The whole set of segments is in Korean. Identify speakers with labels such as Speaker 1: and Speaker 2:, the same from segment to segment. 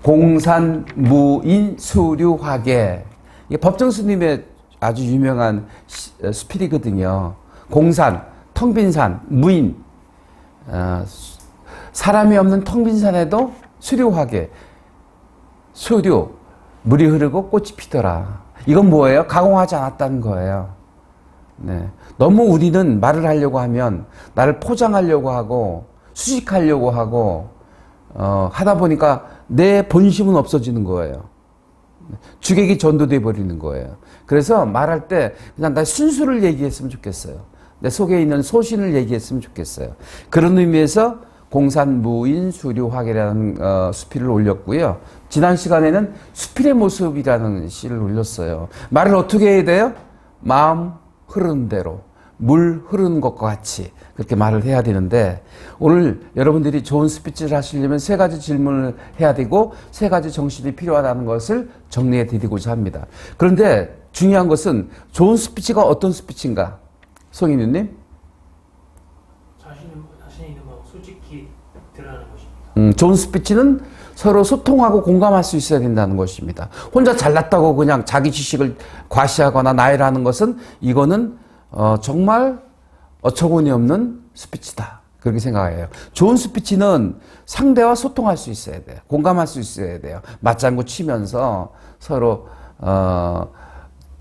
Speaker 1: 공산무인수류화계. 이게 법정스님의 아주 유명한 수필이거든요. 공산, 텅 빈 산, 무인. 사람이 없는 텅 빈 산에도 수류화계. 수류, 물이 흐르고 꽃이 피더라. 이건 뭐예요? 가공하지 않았다는 거예요. 네. 너무 우리는 말을 하려고 하면 나를 포장하려고 하고 수식하려고 하고 하다 보니까 내 본심은 없어지는 거예요. 주객이 전도돼 버리는 거예요. 그래서 말할 때 그냥 나 순수를 얘기했으면 좋겠어요. 내 속에 있는 소신을 얘기했으면 좋겠어요. 그런 의미에서 공산무인수류화계라는 수필을 올렸고요. 지난 시간에는 수필의 모습이라는 시를 올렸어요. 말을 어떻게 해야 돼요? 마음 흐르는 대로, 물 흐르는 것과 같이 그렇게 말을 해야 되는데, 오늘 여러분들이 좋은 스피치를 하시려면 세 가지 질문을 해야 되고 세 가지 정신이 필요하다는 것을 정리해 드리고자 합니다. 그런데 중요한 것은 좋은 스피치가 어떤 스피치인가? 송인우님?
Speaker 2: 자신이 있는 마음 솔직히 드러나는 것입니다.
Speaker 1: 좋은 스피치는 서로 소통하고 공감할 수 있어야 된다는 것입니다. 혼자 잘났다고 그냥 자기 지식을 과시하거나 나열하는 것은 이거는 정말 어처구니 없는 스피치다. 그렇게 생각해요. 좋은 스피치는 상대와 소통할 수 있어야 돼요. 공감할 수 있어야 돼요. 맞장구 치면서 서로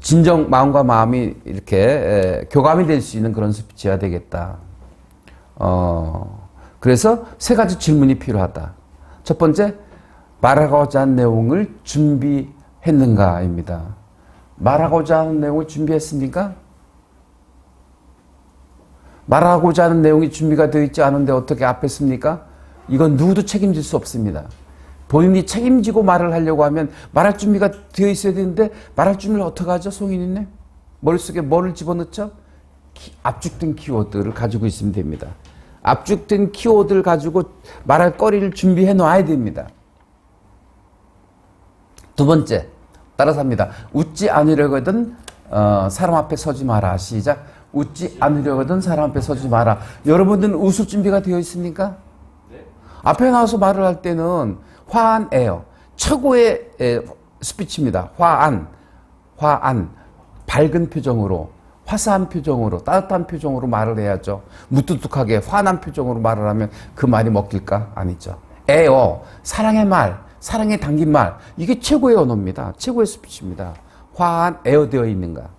Speaker 1: 진정 마음과 마음이 이렇게 교감이 될 수 있는 그런 스피치여야 되겠다. 그래서 세 가지 질문이 필요하다. 첫 번째, 말하고자 하는 내용을 준비했는가입니다. 말하고자 하는 내용을 준비했습니까? 말하고자 하는 내용이 준비가 되어 있지 않은데 어떻게 앞에 씁니까? 이건 누구도 책임질 수 없습니다. 본인이 책임지고 말을 하려고 하면 말할 준비가 되어 있어야 되는데 말할 준비를 어떻게 하죠? 송인이님? 머릿속에 뭐를 집어넣죠? 압축된 키워드를 가지고 있으면 됩니다. 압축된 키워드를 가지고 말할 거리를 준비해 놔야 됩니다. 두 번째, 따라서 합니다. 웃지 않으려거든 사람 앞에 서지 마라. 시작. 웃지 않으려거든 사람 앞에 서지 마라. 여러분들은 웃을 준비가 되어 있습니까? 네. 앞에 나와서 말을 할 때는 화안해요. 최고의 스피치입니다. 화안. 밝은 표정으로, 화사한 표정으로, 따뜻한 표정으로 말을 해야죠. 무뚝뚝하게 화난 표정으로 말을 하면 그 말이 먹힐까? 아니죠. 애어, 사랑의 말, 사랑에 담긴 말. 이게 최고의 언어입니다. 최고의 스피치입니다. 화안, 애어되어 있는가?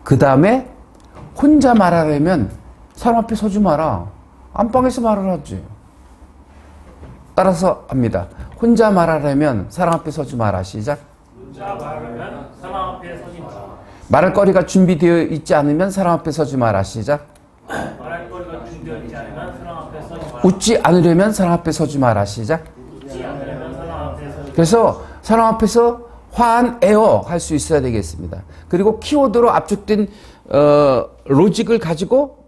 Speaker 1: 그 다음에 혼자 말하려면 사람 앞에 서지 마라. 안방에서 말을 하지. 따라서 합니다. 혼자 말하려면 사람 앞에 서지 마라. 시작.
Speaker 2: 혼자 말하면 사람 앞에 서지 마라.
Speaker 1: 말할 거리가 준비되어 있지 않으면 사람 앞에 서지 마라. 시작.
Speaker 2: 말할 거리가 준비되어 있지 않으면 사람 앞에 서지 마라.
Speaker 1: 웃지 않으려면 사람 앞에 서지 마라. 시작.
Speaker 2: 웃지 않으려면 사람 앞에 서지 마라.
Speaker 1: 그래서 사람 앞에서 화안애어 할 수 있어야 되겠습니다. 그리고 키워드로 압축된 로직을 가지고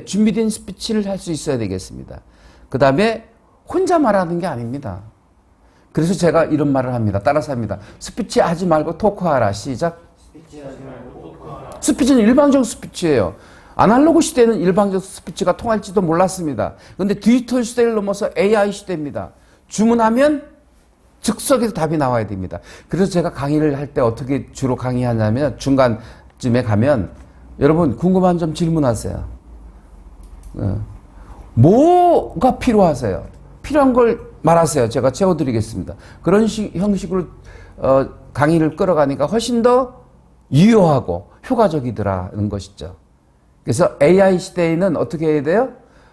Speaker 1: 준비된 스피치를 할 수 있어야 되겠습니다. 그 다음에 혼자 말하는 게 아닙니다. 그래서 제가 이런 말을 합니다. 따라서 합니다. 스피치 하지 말고 토크하라. 시작. 스피치는 일방적 스피치예요. 아날로그 시대는 일방적 스피치가 통할지도 몰랐습니다. 그런데 디지털 시대를 넘어서 AI 시대입니다. 주문하면 즉석에서 답이 나와야 됩니다. 그래서 제가 강의를 할 때 어떻게 주로 강의하냐면 중간쯤에 가면 여러분 궁금한 점 질문하세요. 뭐가 필요하세요? 필요한 걸 말하세요. 제가 채워드리겠습니다. 그런 형식으로 강의를 끌어가니까 훨씬 더 유효하고 효과적이더라는 것이죠. 그래서 AI 시대에는 어떻게 해야 돼요?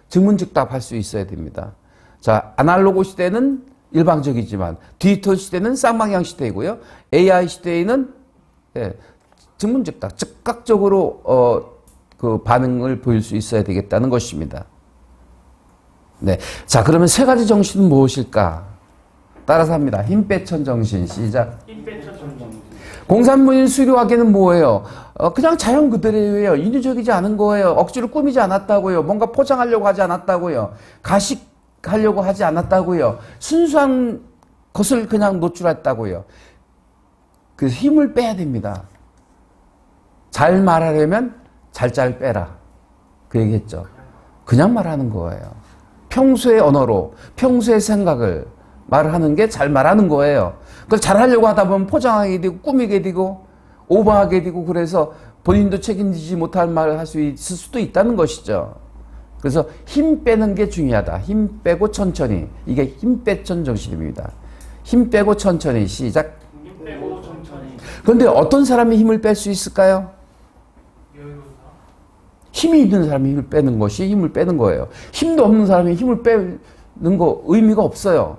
Speaker 1: 즉문즉답 할 수 있어야 됩니다. 자, 아날로그 시대는 일방적이지만 디지털 시대는 쌍방향 시대이고요. AI 시대에는 즉문즉답, 즉각적으로 그 반응을 보일 수 있어야 되겠다는 것입니다. 네, 자 그러면 세 가지 정신은 무엇일까? 따라서 합니다. 힘빼천 정신. 시작.
Speaker 2: 힘빼천 정신.
Speaker 1: 공산무인수류화계는 뭐예요? 그냥 자연 그대로예요. 인위적이지 않은 거예요. 억지로 꾸미지 않았다고요. 뭔가 포장하려고 하지 않았다고요. 가식하려고 하지 않았다고요. 순수한 것을 그냥 노출했다고요. 그 힘을 빼야 됩니다. 잘 말하려면 잘 빼라. 그 얘기했죠. 그냥 말하는 거예요. 평소의 언어로, 평소의 생각을 말하는 게 잘 말하는 거예요. 그걸 잘하려고 하다 보면 포장하게 되고, 꾸미게 되고, 오버하게 되고, 그래서 본인도 책임지지 못할 말을 할 수 있을 수도 있다는 것이죠. 그래서 힘 빼는 게 중요하다. 힘 빼고 천천히. 이게 힘 빼천 정신입니다. 힘 빼고 천천히. 시작.
Speaker 2: 힘 빼고 천천히.
Speaker 1: 그런데 어떤 사람이 힘을 뺄 수 있을까요?
Speaker 2: 여유로다.
Speaker 1: 힘이 있는 사람이 힘을 빼는 것이 힘을 빼는 거예요. 힘도 없는 사람이 힘을 빼는 거 의미가 없어요.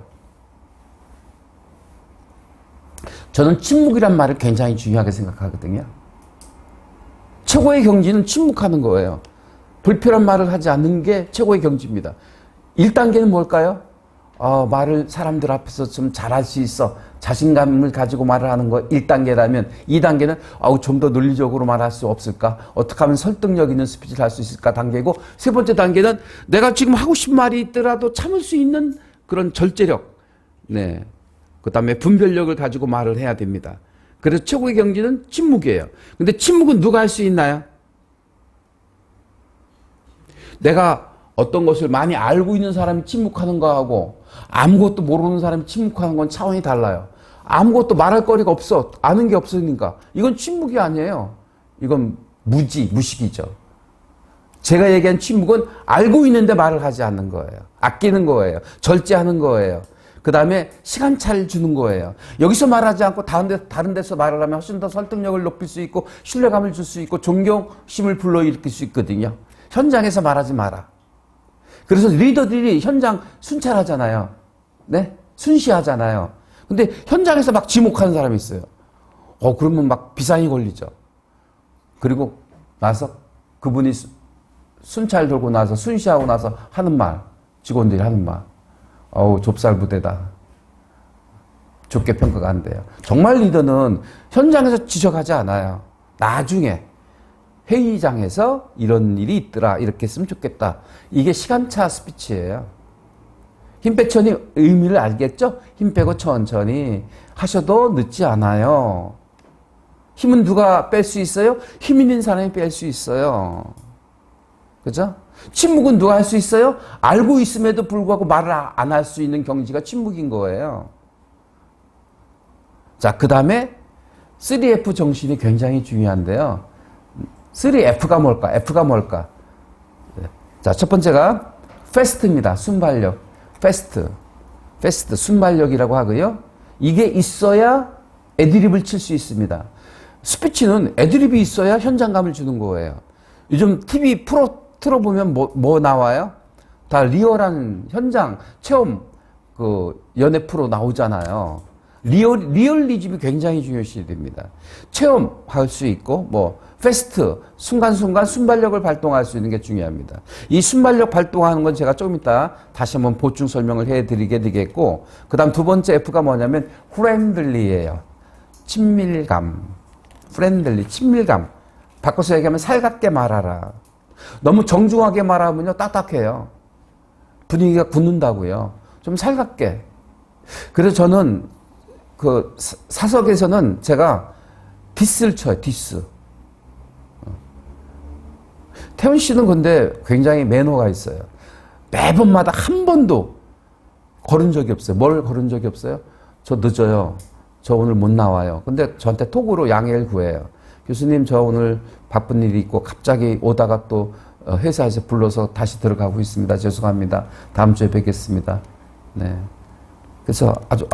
Speaker 1: 저는 침묵이란 말을 굉장히 중요하게 생각하거든요. 최고의 경지는 침묵하는 거예요. 불필요한 말을 하지 않는 게 최고의 경지입니다. 1단계는 뭘까요? 말을 사람들 앞에서 좀 잘할 수 있어. 자신감을 가지고 말을 하는 거 1단계라면 2단계는 좀 더 논리적으로 말할 수 없을까? 어떻게 하면 설득력 있는 스피치를 할 수 있을까? 단계고 세 번째 단계는 내가 지금 하고 싶은 말이 있더라도 참을 수 있는 그런 절제력. 네. 그 다음에 분별력을 가지고 말을 해야 됩니다. 그래서 최고의 경지는 침묵이에요. 근데 침묵은 누가 할 수 있나요? 내가 어떤 것을 많이 알고 있는 사람이 침묵하는 거하고 아무것도 모르는 사람이 침묵하는 건 차원이 달라요. 아무것도 말할 거리가 없어. 아는 게 없으니까. 이건 침묵이 아니에요. 이건 무식이죠. 제가 얘기한 침묵은 알고 있는데 말을 하지 않는 거예요. 아끼는 거예요. 절제하는 거예요. 그 다음에 시간차를 주는 거예요. 여기서 말하지 않고 다른 데서 말을 하면 훨씬 더 설득력을 높일 수 있고 신뢰감을 줄 수 있고 존경심을 불러일으킬 수 있거든요. 현장에서 말하지 마라. 그래서 리더들이 현장 순찰하잖아요. 네? 순시하잖아요. 근데 현장에서 막 지목하는 사람이 있어요. 그러면 막 비상이 걸리죠. 그리고 나서 그분이 순찰 돌고 나서 순시하고 나서 하는 말, 직원들이 하는 말. 좁쌀 부대다. 좋게 평가가 안 돼요. 정말 리더는 현장에서 지적하지 않아요. 나중에 회의장에서 이런 일이 있더라. 이렇게 했으면 좋겠다. 이게 시간차 스피치예요. 힘 빼천이 의미를 알겠죠? 힘 빼고 천천히 하셔도 늦지 않아요. 힘은 누가 뺄 수 있어요? 힘 있는 사람이 뺄 수 있어요. 그죠? 침묵은 누가 할 수 있어요? 알고 있음에도 불구하고 말을 안 할 수 있는 경지가 침묵인 거예요. 자, 그 다음에 3F 정신이 굉장히 중요한데요. 3F가 뭘까? F가 뭘까? 자, 첫 번째가 패스트입니다. 순발력. 패스트, 순발력이라고 하고요. 이게 있어야 애드립을 칠 수 있습니다. 스피치는 애드립이 있어야 현장감을 주는 거예요. 요즘 TV 프로 틀어보면 뭐 나와요? 다 리얼한 현장 체험 연애 프로 나오잖아요. 리얼리즘이 굉장히 중요시 됩니다. 체험할 수 있고 패스트 순간순간 순발력을 발동할 수 있는 게 중요합니다. 이 순발력 발동하는 건 제가 조금 이따 다시 한번 보충 설명을 해드리게 되겠고, 그 다음 두 번째 F가 뭐냐면 프렌들리예요. 친밀감. 프렌들리, 친밀감. 바꿔서 얘기하면 살갑게 말하라. 너무 정중하게 말하면요 딱딱해요. 분위기가 굳는다고요. 좀 살갑게. 그래서 저는 사석에서는 제가 디스를 쳐요. 디스. 태훈 씨는 근데 굉장히 매너가 있어요. 매번마다 한 번도 걸은 적이 없어요. 뭘 걸은 적이 없어요? 저 늦어요. 저 오늘 못 나와요. 근데 저한테 톡으로 양해를 구해요. 교수님, 저 오늘 바쁜 일이 있고 갑자기 오다가 또 회사에서 불러서 다시 들어가고 있습니다. 죄송합니다. 다음 주에 뵙겠습니다. 네. 그래서 아주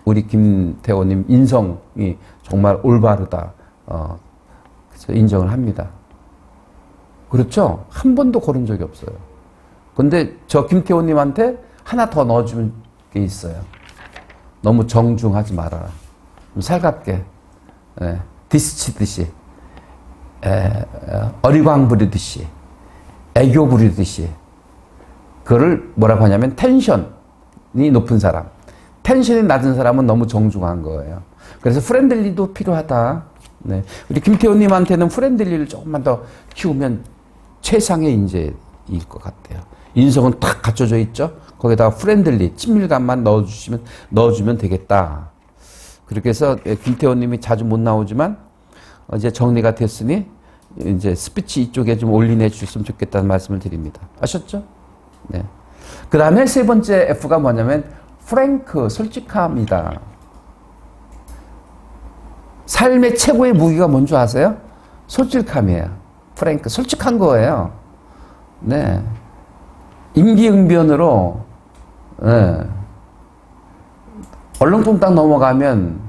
Speaker 1: 우리 김태호님 인성이 정말 올바르다. 그래서 인정을 합니다. 그렇죠? 한 번도 걸은 적이 없어요. 근데 저 김태호님한테 하나 더 넣어주는 게 있어요. 너무 정중하지 말아라. 좀 살갑게. 디스치듯이, 어리광 부리듯이, 애교 부리듯이. 그거를 뭐라고 하냐면 텐션이 높은 사람. 텐션이 낮은 사람은 너무 정중한 거예요. 그래서 프렌들리도 필요하다. 네. 우리 김태호님한테는 프렌들리를 조금만 더 키우면 최상의 인재일 것 같아요. 인성은 탁 갖춰져 있죠? 거기다가 프렌들리, 친밀감만 넣어주면 되겠다. 그렇게 해서 김태호님이 자주 못 나오지만 이제 정리가 됐으니 이제 스피치 이쪽에 좀 올인해 주셨으면 좋겠다는 말씀을 드립니다. 아셨죠? 네. 그 다음에 세 번째 F가 뭐냐면 프랭크, 솔직함이다. 삶의 최고의 무기가 뭔지 아세요? 솔직함이에요. 프랭크, 솔직한 거예요. 네. 임기응변으로, 네. 얼렁뚱땅 넘어가면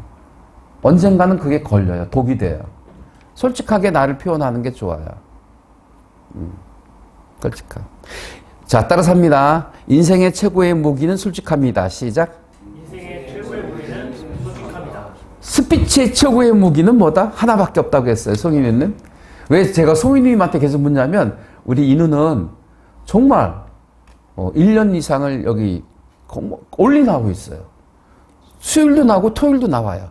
Speaker 1: 언젠가는 그게 걸려요. 독이 돼요. 솔직하게 나를 표현하는 게 좋아요. 솔직함. 자, 따라서 합니다. 인생의 최고의 무기는 솔직함이다. 시작.
Speaker 2: 인생의 최고의 무기는 솔직합니다.
Speaker 1: 스피치의 최고의 무기는 뭐다? 하나밖에 없다고 했어요. 송이누님. 왜 제가 송이누님한테 계속 묻냐면 우리 인우는 정말 1년 이상을 여기 올인하고 있어요. 수요일도 나오고 토요일도 나와요.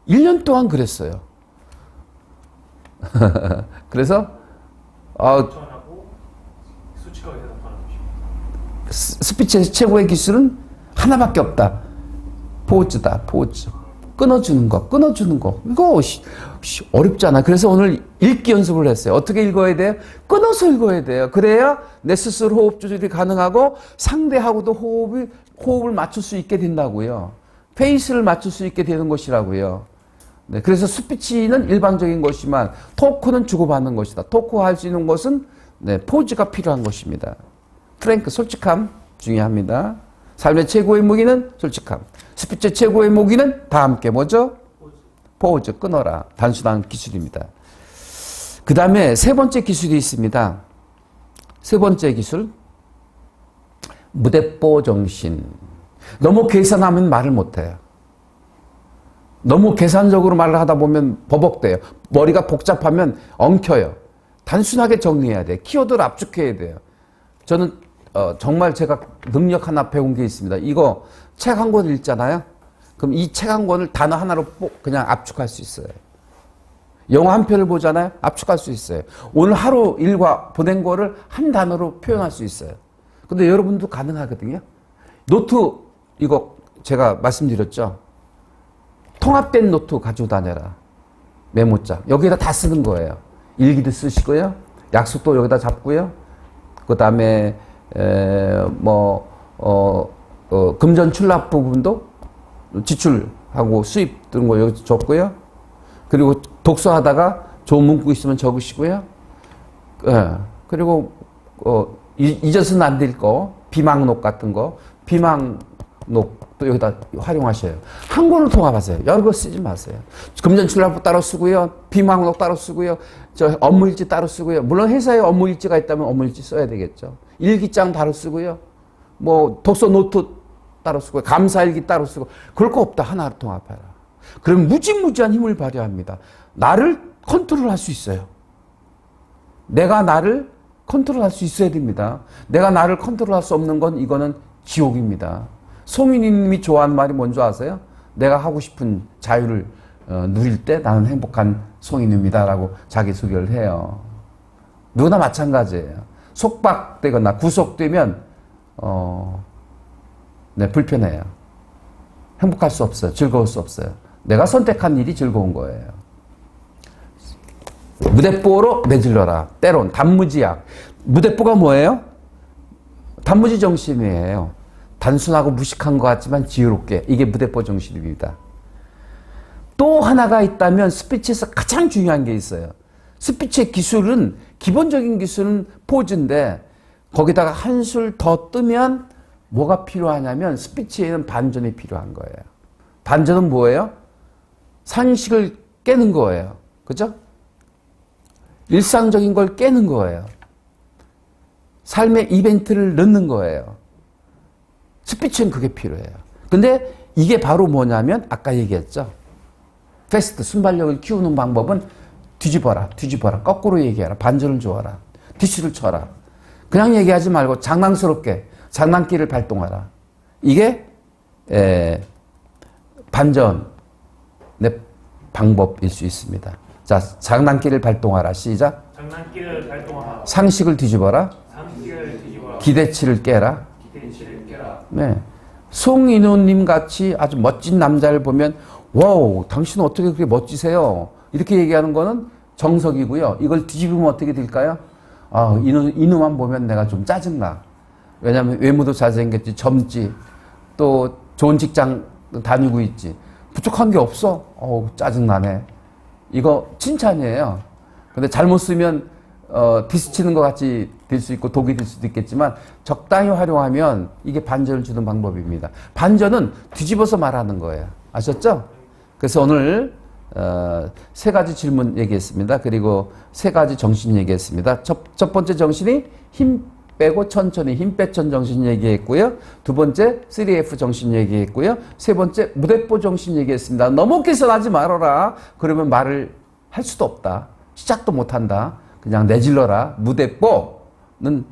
Speaker 1: 1년 동안 그랬어요. 그래서
Speaker 2: 전하고 솔직하게 대답하는 것입니다.
Speaker 1: 스피치의 최고의 기술은 하나밖에 없다. 포즈다. 포즈. 끊어주는 거. 이거 어렵잖아. 그래서 오늘 읽기 연습을 했어요. 어떻게 읽어야 돼요? 끊어서 읽어야 돼요. 그래야 내 스스로 호흡 조절이 가능하고 상대하고도 호흡을 맞출 수 있게 된다고요. 페이스를 맞출 수 있게 되는 것이라고요. 네, 그래서 스피치는 일반적인 것이지만 토크는 주고받는 것이다. 토크할 수 있는 것은 네, 포즈가 필요한 것입니다. 프랭크, 솔직함 중요합니다. 삶의 최고의 무기는 솔직함. 스피치의 최고의 무기는 다 함께 뭐죠? 포즈, 끊어라. 단순한 기술입니다. 그 다음에 세 번째 기술이 있습니다. 세 번째 기술, 무대뽀 정신. 너무 계산하면 말을 못해요. 너무 계산적으로 말을 하다 보면 버벅대요. 머리가 복잡하면 엉켜요. 단순하게 정리해야 돼요. 키워드를 압축해야 돼요. 저는 정말 제가 능력 하나 배운 게 있습니다. 이거 책 한 권 읽잖아요. 그럼 이 책 한 권을 단어 하나로 그냥 압축할 수 있어요. 영화 한 편을 보잖아요. 압축할 수 있어요. 오늘 하루 일과 보낸 거를 한 단어로 표현할 수 있어요. 근데 여러분도 가능하거든요. 노트 이거 제가 말씀드렸죠. 통합된 노트 가지고 다녀라. 메모장. 여기다 다 쓰는 거예요. 일기도 쓰시고요. 약속도 여기다 잡고요. 그 다음에 금전 출납 부분도 지출하고 수입 드는 거 여기 적고요. 그리고 독서하다가 좋은 문구 있으면 적으시고요. 그리고 잊어서는 안 될 거, 비망록 같은 거, 비망록도 여기다 활용하셔요. 한 권을 통합하세요. 여러 거 쓰지 마세요. 금전 출납부 따로 쓰고요. 비망록 따로 쓰고요. 업무일지 따로 쓰고요. 물론 회사에 업무일지가 있다면 업무일지 써야 되겠죠. 일기장 따로 쓰고요. 독서 노트 따로 쓰고요. 감사일기 따로 쓰고. 그럴 거 없다. 하나로 통합해라. 그럼 무지무지한 힘을 발휘합니다. 나를 컨트롤할 수 있어요. 내가 나를 컨트롤할 수 있어야 됩니다. 내가 나를 컨트롤할 수 없는 건 이거는 지옥입니다. 송인님이 좋아하는 말이 뭔지 아세요? 내가 하고 싶은 자유를 누릴 때 나는 행복한 송인입니다라고 자기소개를 해요. 누구나 마찬가지예요. 속박되거나 구속되면 불편해요. 행복할 수 없어요. 즐거울 수 없어요. 내가 선택한 일이 즐거운 거예요. 무대뽀로 내질러라. 때론 단무지약. 무대뽀가 뭐예요? 단무지 정신이에요. 단순하고 무식한 것 같지만 지혜롭게. 이게 무대뽀 정신입니다. 또 하나가 있다면 스피치에서 가장 중요한 게 있어요. 스피치의 기술은 기본적인 기술은 포즈인데 거기다가 한술 더 뜨면 뭐가 필요하냐면 스피치에는 반전이 필요한 거예요. 반전은 뭐예요? 상식을 깨는 거예요. 그죠? 일상적인 걸 깨는 거예요. 삶의 이벤트를 넣는 거예요. 스피치는 그게 필요해요. 근데 이게 바로 뭐냐면 아까 얘기했죠. 패스트, 순발력을 키우는 방법은 뒤집어라. 거꾸로 얘기해라. 반전을 줘라. 디스를 쳐라. 그냥 얘기하지 말고 장난스럽게 장난기를 발동하라. 이게 반전의 방법일 수 있습니다. 자, 장난기를 발동하라. 시작.
Speaker 2: 장난기를 발동하라.
Speaker 1: 상식을 뒤집어라. 기대치를 깨라. 네. 송인호님 같이 아주 멋진 남자를 보면 와우, 당신은 어떻게 그렇게 멋지세요? 이렇게 얘기하는 거는 정석이고요. 이걸 뒤집으면 어떻게 될까요? 아, 이놈만 보면 내가 좀 짜증나. 왜냐하면 외모도 잘생겼지, 젊지, 또 좋은 직장 다니고 있지. 부족한 게 없어? 어우, 짜증나네. 이거 칭찬이에요. 근데 잘못 쓰면 디스 치는 것 같이 될 수 있고 독이 될 수도 있겠지만 적당히 활용하면 이게 반전을 주는 방법입니다. 반전은 뒤집어서 말하는 거예요. 아셨죠? 그래서 오늘 세 가지 질문 얘기했습니다. 그리고 세 가지 정신 얘기했습니다. 첫 번째 정신이 힘 빼고 천천히 힘 빼천 정신 얘기했고요. 두 번째 3F 정신 얘기했고요. 세 번째 무대뽀 정신 얘기했습니다. 너무 개선하지 말아라. 그러면 말을 할 수도 없다. 시작도 못한다. 그냥 내질러라. 무대뽀는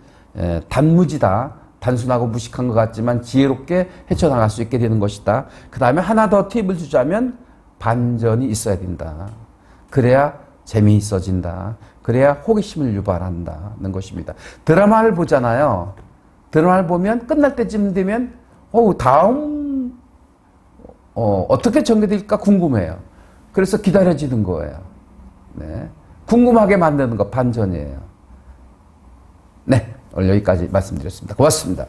Speaker 1: 단무지다. 단순하고 무식한 것 같지만 지혜롭게 헤쳐나갈 수 있게 되는 것이다. 그 다음에 하나 더 팁을 주자면 반전이 있어야 된다. 그래야 재미있어진다. 그래야 호기심을 유발한다는 것입니다. 드라마를 보잖아요. 드라마를 보면 끝날 때쯤 되면 다음 어떻게 전개될까 궁금해요. 그래서 기다려지는 거예요. 네. 궁금하게 만드는 거 반전이에요. 네, 오늘 여기까지 말씀드렸습니다. 고맙습니다.